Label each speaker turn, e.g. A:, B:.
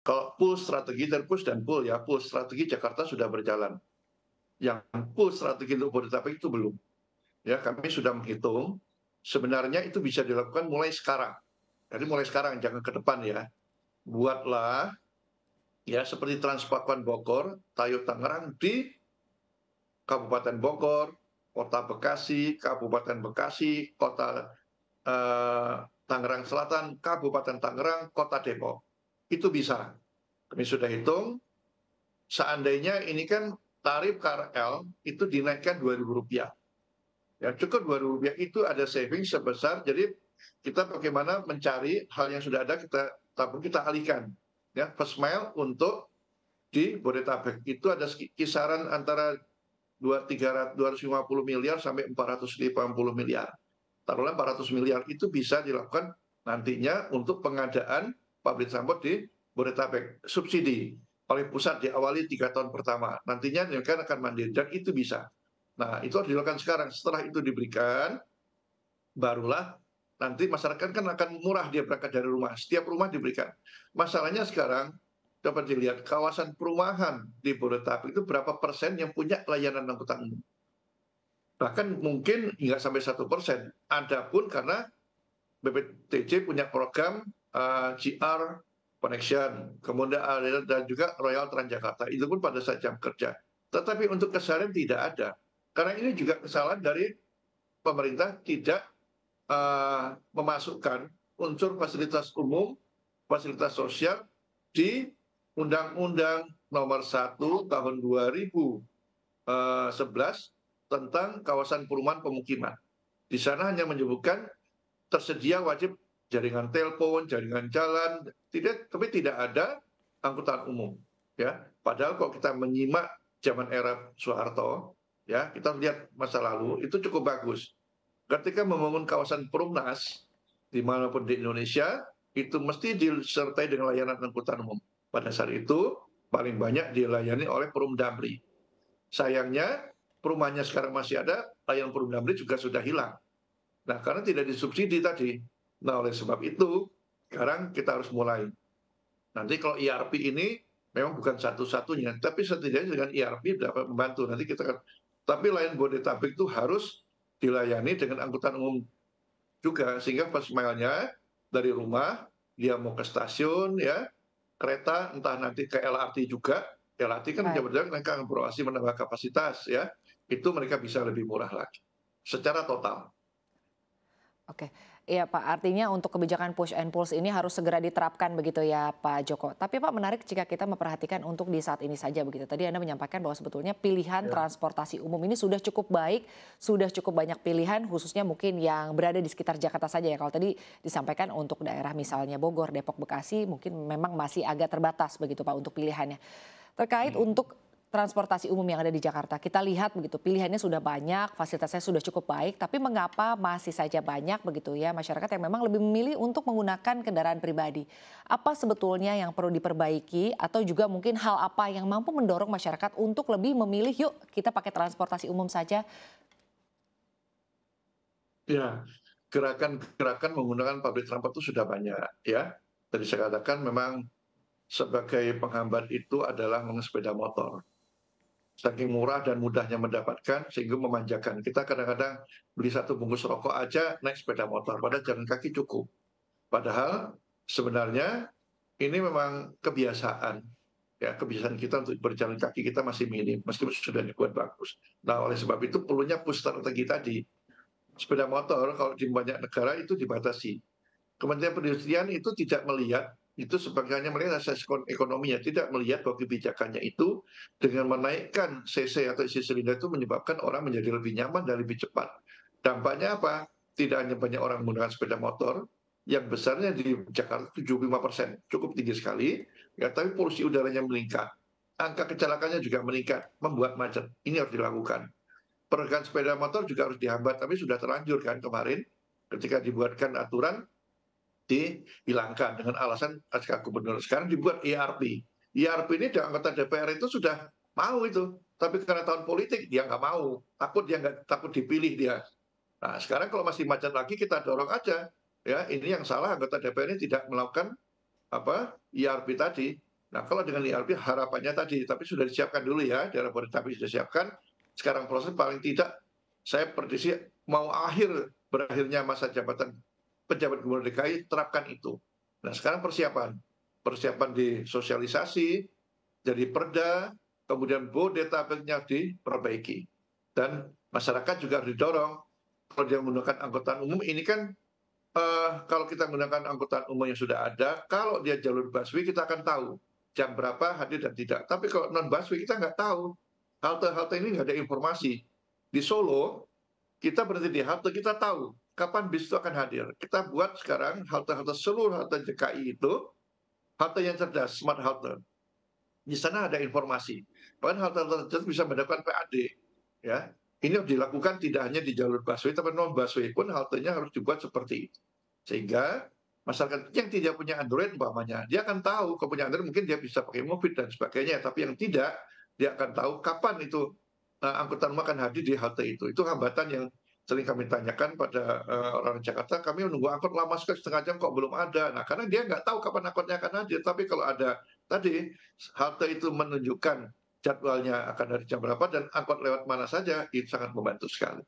A: Kalau pull strategi dan push dan pull ya, pull strategi Jakarta sudah berjalan. Yang pull strategi untuk Bodetabek itu belum. Ya, kami sudah menghitung, sebenarnya itu bisa dilakukan mulai sekarang. Jadi mulai sekarang, jangan ke depan ya. Buatlah ya seperti Transpakuan Bogor, Tayo Tangerang di Kabupaten Bogor, Kota Bekasi, Kabupaten Bekasi, Kota Tangerang Selatan, Kabupaten Tangerang, Kota Depok. Itu bisa. Kami sudah hitung, seandainya ini kan tarif KRL itu dinaikkan Rp2.000. Ya, cukup Rp2.000 itu ada saving sebesar, jadi kita bagaimana mencari hal yang sudah ada kita tabung, kita alihkan. Ya, first mile untuk di Bodetabek itu ada kisaran antara 250 miliar sampai 450 miliar. Taruhlah 400 miliar itu bisa dilakukan nantinya untuk pengadaan pabrik sampah di Bodetabek. Subsidi oleh pusat diawali 3 tahun pertama. Nantinya mereka akan mandiri dan itu bisa. Nah, itu harus dilakukan sekarang. Setelah itu diberikan, barulah nanti masyarakat kan akan murah dia berangkat dari rumah. Setiap rumah diberikan. Masalahnya sekarang dapat dilihat kawasan perumahan di Bodetabek itu berapa persen yang punya layanan angkutan umum. Bahkan mungkin nggak sampai 1%. Adapun karena BPTJ punya program GR Connection, kemudian ada dan juga Royal Transjakarta. Itu pun pada saat jam kerja. Tetapi untuk keseharian tidak ada. Karena ini juga kesalahan dari pemerintah tidak memasukkan unsur fasilitas umum, fasilitas sosial di Undang-Undang Nomor 1 Tahun 2011 tentang kawasan perumahan pemukiman. Di sana hanya menyebutkan tersedia wajib jaringan telepon, jaringan jalan, tapi tidak ada angkutan umum. Ya, padahal kalau kita menyimak zaman era Soeharto, ya kita lihat masa lalu itu cukup bagus. Ketika membangun kawasan Perumnas dimanapun di Indonesia, itu mesti disertai dengan layanan angkutan umum. Pada saat itu paling banyak dilayani oleh Perum Damri. Sayangnya perumahannya sekarang masih ada, layanan Perum Damri juga sudah hilang. Nah, karena tidak disubsidi tadi. Nah, oleh sebab itu, sekarang kita harus mulai. Nanti kalau ERP ini memang bukan satu-satunya, tapi setidaknya dengan ERP dapat membantu. Nanti kita akan, tapi layan Bodetabek itu harus dilayani dengan angkutan umum juga, sehingga pas mile-nya dari rumah, dia mau ke stasiun, ya, kereta, entah nanti ke LRT juga, LRT kan
B: Baik.
A: jalan-jalan mereka akan beroperasi menambah kapasitas, ya, itu mereka bisa lebih murah lagi, secara total.
B: Oke, iya Pak, artinya untuk kebijakan push and pulse ini harus segera diterapkan begitu ya Pak Joko. Tapi Pak, menarik jika kita memperhatikan untuk di saat ini saja begitu. Tadi Anda menyampaikan bahwa sebetulnya pilihan
A: Ya.
B: transportasi umum ini sudah cukup baik, sudah cukup banyak pilihan khususnya mungkin yang berada di sekitar Jakarta saja ya. Kalau tadi disampaikan untuk daerah misalnya Bogor, Depok, Bekasi mungkin memang masih agak terbatas begitu Pak untuk pilihannya. Terkait
A: Hmm.
B: untuk transportasi umum yang ada di Jakarta, kita lihat begitu pilihannya sudah banyak, fasilitasnya sudah cukup baik, tapi mengapa masih saja banyak begitu ya masyarakat yang memang lebih memilih untuk menggunakan kendaraan pribadi. Apa sebetulnya yang perlu diperbaiki atau juga mungkin hal apa yang mampu mendorong masyarakat untuk lebih memilih yuk kita pakai transportasi umum saja.
A: Ya, gerakan-gerakan menggunakan public transport itu sudah banyak, ya. Tadi saya katakan memang sebagai penghambat itu adalah sepeda motor. Saking murah dan mudahnya mendapatkan sehingga memanjakan. Kita kadang-kadang beli satu bungkus rokok aja naik sepeda motor, padahal jalan kaki cukup. Padahal sebenarnya ini memang kebiasaan. Ya, kebiasaan kita untuk berjalan kaki kita masih minim, meskipun sudah dibuat bagus. Nah, oleh sebab itu perlunya push strategi tadi. Sepeda motor kalau di banyak negara itu dibatasi. Kementerian Perindustrian itu tidak melihat itu sebagai hanya melihat asas ekonominya, tidak melihat bahwa kebijakannya itu dengan menaikkan CC atau isi silinder itu menyebabkan orang menjadi lebih nyaman dan lebih cepat. Dampaknya apa? Tidak hanya banyak orang menggunakan sepeda motor, yang besarnya di Jakarta 75%, cukup tinggi sekali, ya, tapi polusi udaranya meningkat. Angka kecelakaannya juga meningkat, membuat macet. Ini harus dilakukan. Peredaran sepeda motor juga harus dihambat, tapi sudah terlanjur kan kemarin ketika dibuatkan aturan dihilangkan dengan alasan SK Gubernur. Sekarang dibuat ERP. ERP ini anggota DPR itu sudah mau itu, tapi karena tahun politik dia nggak mau, takut dia nggak takut dipilih dia. Nah sekarang kalau masih macet lagi kita dorong aja, ya ini yang salah anggota DPR ini tidak melakukan apa ERP tadi. Nah, kalau dengan ERP harapannya tadi, tapi sudah disiapkan dulu ya, daerah Jabodetabek sudah siapkan. Sekarang proses paling tidak saya prediksi mau berakhirnya masa jabatan pejabat gubernur DKI terapkan itu. Nah, sekarang persiapan. Persiapan di sosialisasi, jadi perda, kemudian Bodetabeknya diperbaiki. Dan masyarakat juga harus didorong kalau dia menggunakan angkutan umum ini kan kalau kita menggunakan angkutan umum yang sudah ada, kalau dia jalur busway kita akan tahu jam berapa hadir dan tidak. Tapi kalau non busway kita nggak tahu. Halte-halte ini nggak ada informasi. Di Solo, kita berhenti di halte, kita tahu kapan bis itu akan hadir. Kita buat sekarang halte-halte seluruh halte DKI itu, halte yang cerdas, smart halte. Di sana ada informasi. Bahkan halte-halte cerdas bisa mendapatkan PAD. Ya, ini harus dilakukan tidak hanya di jalur busway, tapi non busway pun haltenya harus dibuat seperti itu. Sehingga masyarakat yang tidak punya Android umpamanya, dia akan tahu kalau punya Android mungkin dia bisa pakai Mobit dan sebagainya, tapi yang tidak, dia akan tahu kapan itu angkutan umum akan hadir di halte itu. Itu hambatan yang sering kami tanyakan pada orang Jakarta, kami menunggu angkot lama sekali setengah jam kok belum ada. Nah, karena dia nggak tahu kapan angkotnya akan hadir. Tapi kalau ada tadi halte itu menunjukkan jadwalnya akan dari jam berapa dan angkot lewat mana saja, itu sangat membantu sekali.